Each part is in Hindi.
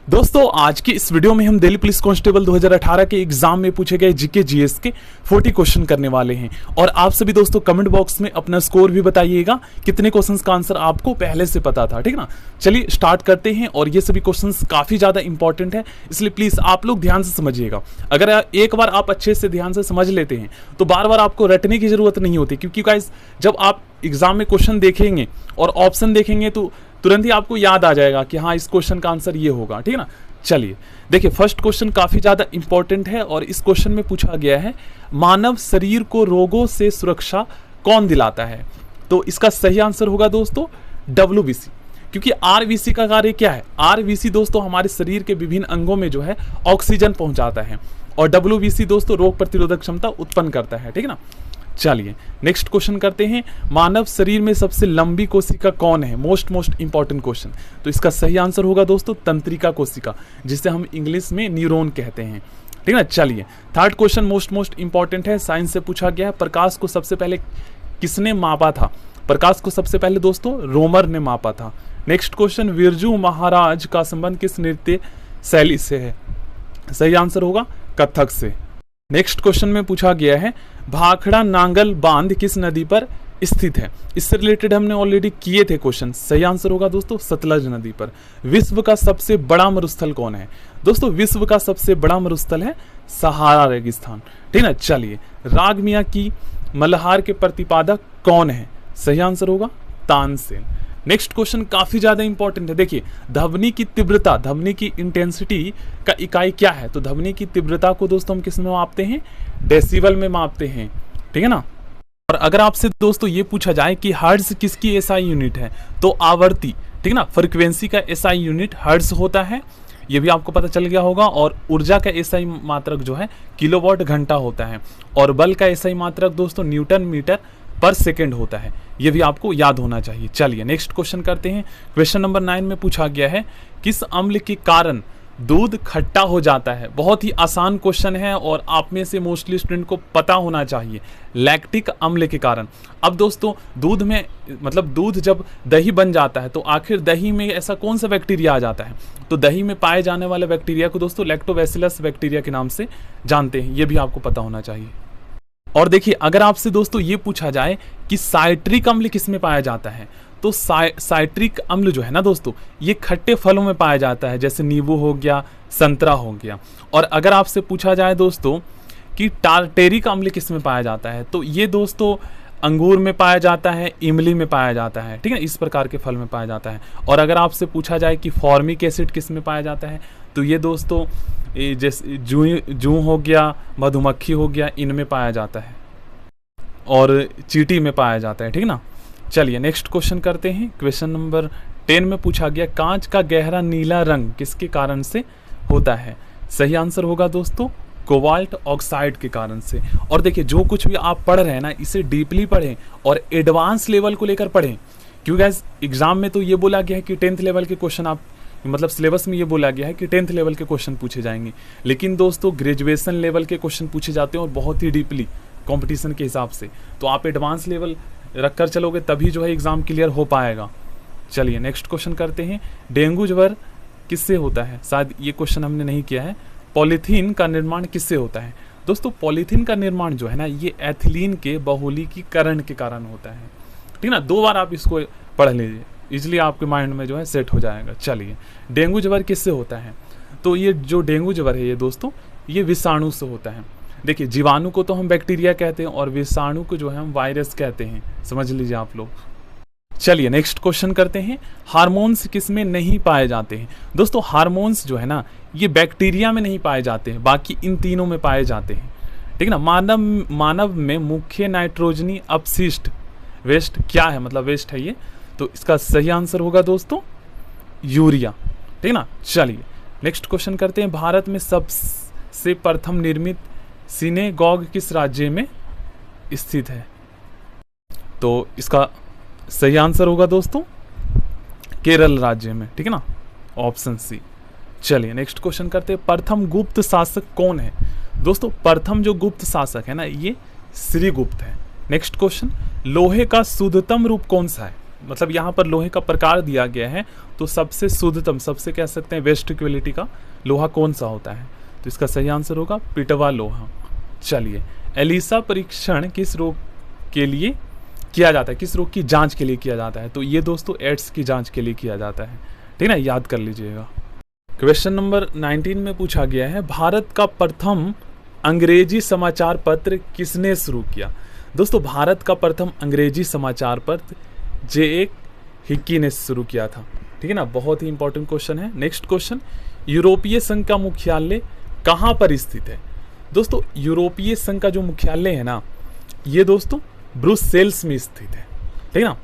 दोस्तों आज की इस वीडियो में हम दिल्ली पुलिस कांस्टेबल 2018 के एग्जाम में पूछे गए जीके जीएस के 40 क्वेश्चन करने वाले हैं। और आप सभी दोस्तों कमेंट बॉक्स में अपना स्कोर भी बताइएगा, कितने क्वेश्चंस का आंसर आपको पहले से पता था, ठीक ना। चलिए स्टार्ट करते हैं। और ये सभी क्वेश्चंस काफी ज्यादा इंपॉर्टेंट है, इसलिए प्लीज आप लोग ध्यान से समझिएगा। अगर एक बार आप अच्छे से ध्यान से समझ लेते हैं तो बार बार आपको रटने की जरूरत नहीं होती, क्योंकि गाइस जब आप एग्जाम में क्वेश्चन देखेंगे और ऑप्शन देखेंगे तो तुरंत ही आपको याद आ जाएगा कि हाँ इस क्वेश्चन का आंसर ये होगा, ठीक है ना। चलिए देखिए, फर्स्ट क्वेश्चन काफी ज्यादा इंपॉर्टेंट है और इस क्वेश्चन में पूछा गया है मानव शरीर को रोगों से सुरक्षा कौन दिलाता है। तो इसका सही आंसर होगा दोस्तों डब्ल्यूबीसी, क्योंकि आरबीसी का कार्य क्या है। आरबीसी दोस्तों हमारे शरीर के विभिन्न अंगों में जो है ऑक्सीजन पहुंचाता है और डब्ल्यूबीसी दोस्तों रोग प्रतिरोधक क्षमता उत्पन्न करता है, ठीक है ना। चलिए नेक्स्ट क्वेश्चन करते हैं। मानव शरीर में सबसे लंबी कोशिका कौन है। Most important question. तो इसका सही आंसर होगा दोस्तों तंत्रिका कोशिका, जिसे हम इंग्लिश में न्यूरॉन कहते हैं, ठीक है ना। चलिए थर्ड क्वेश्चन मोस्ट इंपॉर्टेंट है, साइंस से पूछा गया है। प्रकाश को सबसे पहले किसने मापा था। प्रकाश को सबसे पहले दोस्तों रोमर ने मापा था। नेक्स्ट क्वेश्चन, बिरजू महाराज का संबंध किस नृत्य शैली से है। सही आंसर होगा कथक से। नेक्स्ट क्वेश्चन में पूछा गया है भाखड़ा नांगल बांध किस नदी पर स्थित है। इससे रिलेटेड हमने ऑलरेडी किए थे क्वेश्चन। सही आंसर होगा दोस्तों सतलज नदी पर। विश्व का सबसे बड़ा मरुस्थल कौन है। दोस्तों विश्व का सबसे बड़ा मरुस्थल है सहारा रेगिस्तान, ठीक है ना। चलिए राग मियां की मल्हार के प्रतिपादक कौन है। सही आंसर होगा तानसेन। नेक्स्ट क्वेश्चन काफी ज्यादा इंपॉर्टेंट है। देखिए ध्वनि की तीव्रता, ध्वनि की इंटेंसिटी का इकाई क्या है। तो ध्वनि की तीव्रता को दोस्तों हम किस में मापते हैं, डेसिबल में मापते हैं, ठीक है ना। और अगर आपसे दोस्तों ये पूछा जाए कि हर्ट्ज किसकी एसआई यूनिट है, तो आवर्ती, ठीक है ना, फ्रीक्वेंसी का एसआई यूनिट हर्ट्ज होता है, ये भी आपको पता चल गया होगा। और ऊर्जा का एसआई मात्रक जो है किलोवाट घंटा होता है। और बल का एसआई मात्रक दोस्तों न्यूटन मीटर पर सेकेंड होता है, ये भी आपको याद होना चाहिए। चलिए नेक्स्ट क्वेश्चन करते हैं। क्वेश्चन नंबर 9 में पूछा गया है किस अम्ल के कारण दूध खट्टा हो जाता है। बहुत ही आसान क्वेश्चन है और आप में से मोस्टली स्टूडेंट को पता होना चाहिए, लैक्टिक अम्ल के कारण। अब दोस्तों दूध में मतलब दूध जब दही बन जाता है तो आखिर दही में ऐसा कौन सा बैक्टीरिया आ जाता है। तो दही में पाए जाने वाले बैक्टीरिया को दोस्तों लैक्टोबैसिलस बैक्टीरिया के नाम से जानते हैं, ये भी आपको पता होना चाहिए। और देखिए अगर आपसे दोस्तों ये पूछा जाए कि साइट्रिक अम्ल किस में पाया जाता है, तो साइट्रिक अम्ल जो है ना दोस्तों ये खट्टे फलों में पाया जाता है, जैसे नींबू हो गया, संतरा हो गया। और अगर आपसे पूछा जाए दोस्तों कि टार्टेरिक अम्ल किस में पाया जाता है, तो ये दोस्तों अंगूर में पाया जाता है, इमली में पाया जाता है, ठीक है, इस प्रकार के फल में पाया जाता है। और अगर आपसे पूछा जाए कि फॉर्मिक एसिड किस में पाया जाता है, तो ये दोस्तों जैसे जूं हो गया, मधुमक्खी हो गया, इनमें पाया जाता है और चींटी में पाया जाता है, ठीक ना। चलिए नेक्स्ट क्वेश्चन करते हैं। क्वेश्चन नंबर 10 में पूछा गया कांच का गहरा नीला रंग किसके कारण से होता है। सही आंसर होगा दोस्तों कोबाल्ट ऑक्साइड के कारण से। और देखिए जो कुछ भी आप पढ़ रहे हैं ना इसे डीपली पढ़ें और एडवांस लेवल को लेकर पढ़ें, क्योंकि गाइस एग्जाम में तो ये बोला गया है कि 10th लेवल के क्वेश्चन आप मतलब सिलेबस में ये बोला गया है कि 10th लेवल के क्वेश्चन पूछे जाएंगे, लेकिन दोस्तों ग्रेजुएशन लेवल के क्वेश्चन पूछे जाते हैं और बहुत ही डीपली कंपटीशन के हिसाब से। तो आप एडवांस लेवल रखकर चलोगे तभी जो है एग्जाम क्लियर हो पाएगा। चलिए नेक्स्ट क्वेश्चन करते हैं। डेंगू ज्वर किससे होता है। शायद ये क्वेश्चन हमने नहीं किया है। पॉलीथीन का निर्माण किससे होता है। दोस्तों पॉलीथीन का निर्माण जो है ना ये एथिलीन के बहुलीकीकरण के कारण होता है, ठीक ना। 2 बार आप इसको पढ़ लीजिए, इसलिए आपके माइंड में जो है सेट हो जाएगा। चलिए डेंगू ज्वर किससे होता है। तो ये जो डेंगू ज्वर है ये दोस्तों ये विषाणु से होता है। देखिए जीवाणु को तो हम बैक्टीरिया कहते हैं और विषाणु को जो है हम वायरस कहते हैं, समझ लीजिए आप लोग। चलिए नेक्स्ट क्वेश्चन करते हैं। हार्मोन्स किस में नहीं पाए जाते हैं। दोस्तों हार्मोन्स जो है ना ये बैक्टीरिया में नहीं पाए जाते हैं, बाकी इन तीनों में पाए जाते हैं, ठीक ना। मानव में मुख्य नाइट्रोजनी अपशिष्ट वेस्ट क्या है, मतलब वेस्ट है ये। तो इसका सही आंसर होगा दोस्तों यूरिया, ठीक ना। चलिए नेक्स्ट क्वेश्चन करते हैं। भारत में सबसे प्रथम निर्मित सिनेगॉग किस राज्य में स्थित है। तो इसका सही आंसर होगा दोस्तों केरल राज्य में, ठीक है ना, ऑप्शन सी। चलिए नेक्स्ट क्वेश्चन करते हैं। प्रथम गुप्त शासक कौन है। दोस्तों प्रथम जो गुप्त शासक है ना ये श्रीगुप्त है। नेक्स्ट क्वेश्चन, लोहे का शुद्धतम रूप कौन सा है। मतलब यहाँ पर लोहे का प्रकार दिया गया है, तो सबसे शुद्धतम, सबसे कह सकते हैं बेस्ट क्वालिटी का लोहा कौन सा होता है? तो इसका सही आंसर होगा पिटवा लोहा। चलिए, एलिसा परीक्षण किस रोग के लिए किया जाता है, किस रोग की जांच के लिए किया जाता है? तो ये दोस्तों एड्स की जांच के लिए किया जाता है, ठीक है ना, याद कर लीजिएगा। क्वेश्चन नंबर 19 में पूछा गया है, भारत का प्रथम अंग्रेजी समाचार पत्र किसने शुरू किया? दोस्तों, भारत का प्रथम अंग्रेजी समाचार पत्र J.A. हिक्की ने शुरू किया था, ठीक है ना, बहुत ही इंपॉर्टेंट क्वेश्चन है। नेक्स्ट क्वेश्चन, यूरोपीय संघ का मुख्यालय कहाँ पर स्थित है? दोस्तों, यूरोपीय संघ का जो मुख्यालय है ना, ये दोस्तों ब्रुसेल्स में स्थित है, ठीक है ना।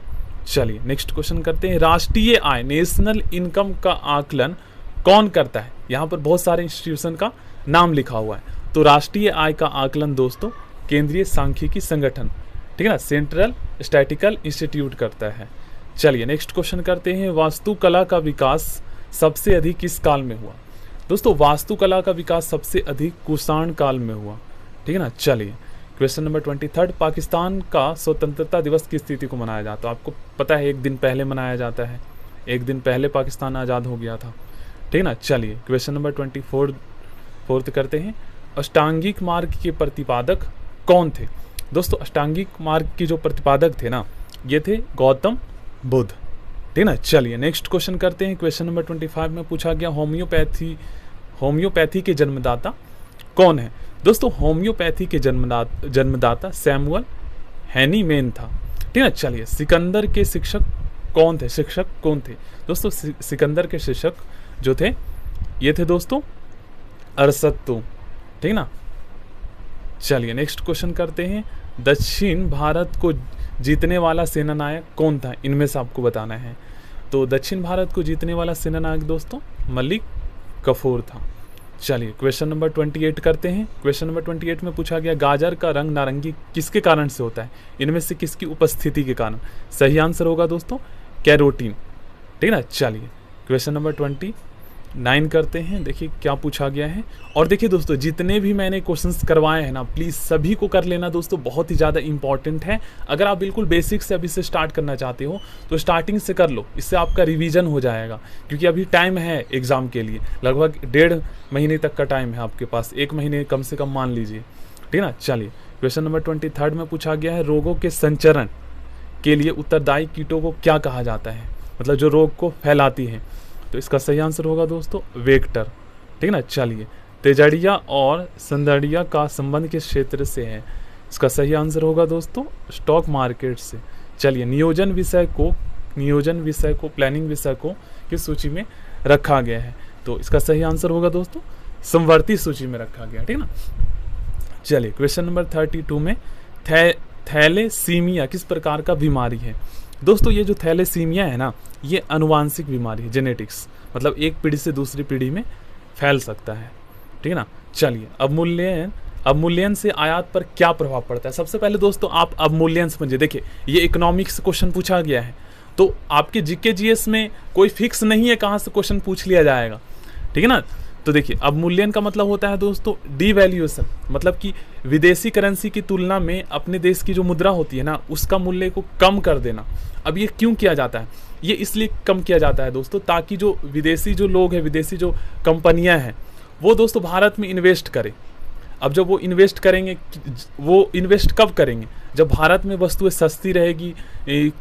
चलिए नेक्स्ट क्वेश्चन करते हैं, राष्ट्रीय आय नेशनल इनकम का आकलन कौन करता है? यहाँ पर बहुत सारे इंस्टीट्यूशन का नाम लिखा हुआ है, तो राष्ट्रीय आय का आकलन दोस्तों केंद्रीय सांख्यिकी संगठन, ठीक है ना, सेंट्रल स्टैटिकल इंस्टीट्यूट करता है। चलिए नेक्स्ट क्वेश्चन करते हैं, वास्तुकला का विकास सबसे अधिक किस काल में हुआ? दोस्तों, वास्तुकला का विकास सबसे अधिक कुषाण काल में हुआ, ठीक है ना। चलिए क्वेश्चन नंबर 23, पाकिस्तान का स्वतंत्रता दिवस किस तिथि को मनाया जाता है? आपको पता है एक दिन पहले मनाया जाता है, एक दिन पहले पाकिस्तान आज़ाद हो गया था, ठीक है ना। चलिए क्वेश्चन नंबर 24 करते हैं, अष्टांगिक मार्ग के प्रतिपादक कौन थे? दोस्तों, अष्टांगिक मार्ग के जो प्रतिपादक थे ना, ये थे गौतम बुद्ध, ठीक है ना। चलिए नेक्स्ट क्वेश्चन करते हैं, क्वेश्चन नंबर 25 में पूछा गया, होम्योपैथी के जन्मदाता कौन है? दोस्तों, होम्योपैथी के जन्मदाता सैमुअल हैनीमैन था, ठीक है। चलिए, सिकंदर के शिक्षक कौन थे? दोस्तों, सिकंदर के शिक्षक जो थे, ये थे दोस्तों अरसत्तु, ठीक है ना। चलिए नेक्स्ट क्वेश्चन करते हैं, दक्षिण भारत को जीतने वाला सेनानायक कौन था? इनमें से आपको बताना है। तो दक्षिण भारत को जीतने वाला सेनानायक दोस्तों मलिक कफूर था। चलिए क्वेश्चन नंबर 28 करते हैं। क्वेश्चन नंबर 28 में पूछा गया, गाजर का रंग नारंगी किसके कारण से होता है? इनमें से किसकी उपस्थिति के कारण? सही आंसर होगा दोस्तों कैरोटीन, ठीक है ना। चलिए क्वेश्चन नंबर 29 करते हैं, देखिए क्या पूछा गया है। और देखिए दोस्तों, जितने भी मैंने क्वेश्चंस करवाए हैं ना, प्लीज़ सभी को कर लेना दोस्तों, बहुत ही ज़्यादा इंपॉर्टेंट है। अगर आप बिल्कुल बेसिक से अभी से स्टार्ट करना चाहते हो तो स्टार्टिंग से कर लो, इससे आपका रिवीजन हो जाएगा, क्योंकि अभी टाइम है एग्ज़ाम के लिए, लगभग 1.5 महीने तक का टाइम है आपके पास, 1 महीने कम से कम मान लीजिए, ठीक है ना। चलिए क्वेश्चन नंबर 23 में पूछा गया है, रोगों के संचरण के लिए उत्तरदायी कीटों को क्या कहा जाता है? मतलब जो रोग को फैलाती है। तो इसका सही आंसर होगा दोस्तों वेक्टर, ठीक है ना। चलिए, तेजड़िया और संदड़िया का संबंध किस क्षेत्र से है? इसका सही आंसर होगा दोस्तों स्टॉक मार्केट से। चलिए, नियोजन विषय को प्लानिंग विषय को किस सूची में रखा गया है? तो इसका सही आंसर होगा दोस्तों समवर्ती सूची में रखा गया, ठीक है ना। चलिए क्वेश्चन नंबर 32 में, थैलेसीमिया किस प्रकार का बीमारी है? दोस्तों, ये जो थैलेसीमिया है ना, ये अनुवांशिक बीमारी है, जेनेटिक्स, मतलब एक पीढ़ी से दूसरी पीढ़ी में फैल सकता है, ठीक है ना। चलिए, अवमूल्यन से आयात पर क्या प्रभाव पड़ता है? सबसे पहले दोस्तों आप अवमूल्यन समझिए। देखिए, ये इकोनॉमिक्स क्वेश्चन पूछा गया है, तो आपके जीके जीएस में कोई फिक्स नहीं है कहाँ से क्वेश्चन पूछ लिया जाएगा, ठीक है ना। तो देखिए, अवमूल्यन का मतलब होता है दोस्तों डीवैल्यूएशन, मतलब कि विदेशी करेंसी की तुलना में अपने देश की जो मुद्रा होती है ना, उसका मूल्य को कम कर देना। अब ये क्यों किया जाता है? ये इसलिए कम किया जाता है दोस्तों, ताकि जो विदेशी जो लोग हैं, विदेशी जो कंपनियां हैं, वो दोस्तों भारत में इन्वेस्ट करें। अब जब वो इन्वेस्ट करेंगे, वो इन्वेस्ट कब करेंगे? जब भारत में वस्तुएं सस्ती रहेगी,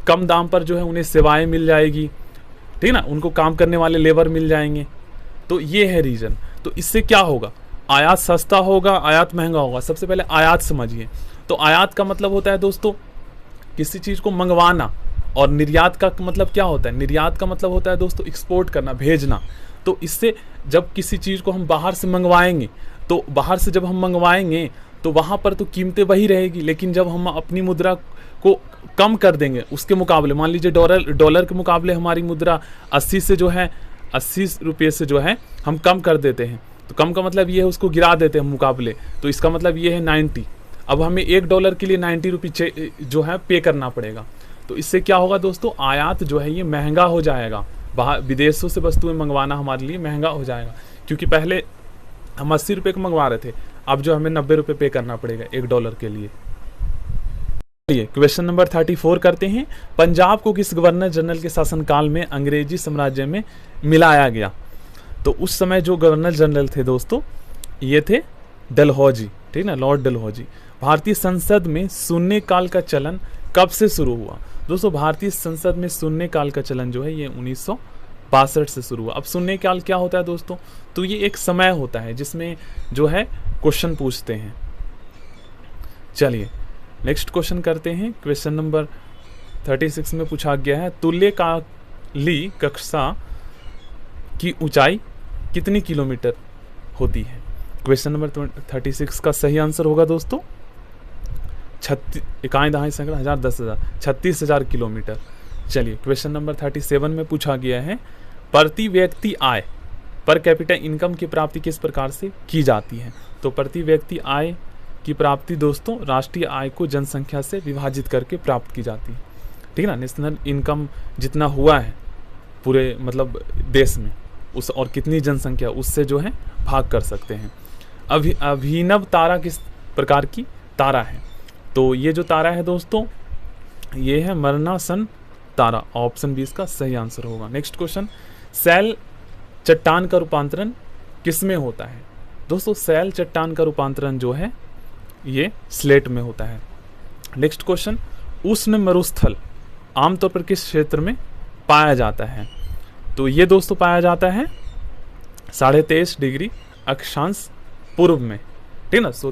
कम दाम पर जो है उन्हें सेवाएं मिल जाएगी, ठीक है ना, उनको काम करने वाले लेबर मिल जाएंगे। तो ये है रीजन। तो इससे क्या होगा? आयात सस्ता होगा, आयात महंगा होगा। सबसे पहले आयात समझिए। तो आयात का मतलब होता है दोस्तों किसी चीज़ को मंगवाना, और निर्यात का मतलब क्या होता है? निर्यात का मतलब होता है दोस्तों एक्सपोर्ट करना, भेजना। तो इससे जब किसी चीज़ को हम बाहर से मंगवाएंगे, तो बाहर से जब हम मंगवाएंगे तो वहाँ पर तो कीमतें वही रहेगी, लेकिन जब हम अपनी मुद्रा को कम कर देंगे उसके मुकाबले, मान लीजिए डॉलर के मुकाबले हमारी मुद्रा 80 रुपये से जो है हम कम कर देते हैं, तो कम का मतलब ये है उसको गिरा देते हैं मुकाबले, तो इसका मतलब ये है 90। अब हमें $1 के लिए 90 रुपये जो है पे करना पड़ेगा। तो इससे क्या होगा दोस्तों? आयात जो है ये महंगा हो जाएगा, बाहर विदेशों से वस्तुएं मंगवाना हमारे लिए महंगा हो जाएगा, क्योंकि पहले हम 80 रुपये का मंगवा रहे थे, अब जो हमें 90 रुपये पे करना पड़ेगा $1 के लिए। चलिए क्वेश्चन नंबर 34 करते हैं। पंजाब को किस गवर्नर जनरल के शासनकाल में अंग्रेजी साम्राज्य में मिलाया गया? तो उस समय जो गवर्नर जनरल थे दोस्तों, ये थे डलहौजी, ठीक ना, लॉर्ड डलहौजी। भारतीय संसद में शून्यकाल का चलन कब से शुरू हुआ? दोस्तों भारतीय संसद में शून्यकाल का चलन जो है ये 1962 से शुरू हुआ। अब शून्यकाल क्या होता है दोस्तों? तो ये एक समय होता है जिसमें जो है क्वेश्चन पूछते हैं। चलिए नेक्स्ट क्वेश्चन करते हैं। क्वेश्चन नंबर 36 में पूछा गया है, तुल्यकाली कक्षा की ऊंचाई कितनी किलोमीटर होती है? क्वेश्चन नंबर 36 का सही आंसर होगा दोस्तों 36,000 किलोमीटर। चलिए क्वेश्चन नंबर 37 में पूछा गया है, प्रति व्यक्ति आय पर कैपिटा इनकम की प्राप्ति किस प्रकार से की जाती है? तो प्रति व्यक्ति आय की प्राप्ति दोस्तों राष्ट्रीय आय को जनसंख्या से विभाजित करके प्राप्त की जाती है, ठीक है ना। नेशनल इनकम जितना हुआ है पूरे मतलब देश में उस और कितनी जनसंख्या उससे जो है भाग कर सकते हैं। अभिनव तारा किस प्रकार की तारा है? तो ये जो तारा है दोस्तों ये है मरनासन तारा। ऑप्शन बी इसका सही आंसर होगा। नेक्स्ट क्वेश्चन, सैल चट्टान का रूपांतरण किस में होता है? दोस्तों सैल चट्टान का रूपांतरण जो है ये स्लेट में होता है। नेक्स्ट क्वेश्चन, उष्ण मरुस्थल आमतौर पर किस क्षेत्र में पाया जाता है? तो ये दोस्तों पाया जाता है 23.5 डिग्री अक्षांश पूर्व में, ठीक ना। सो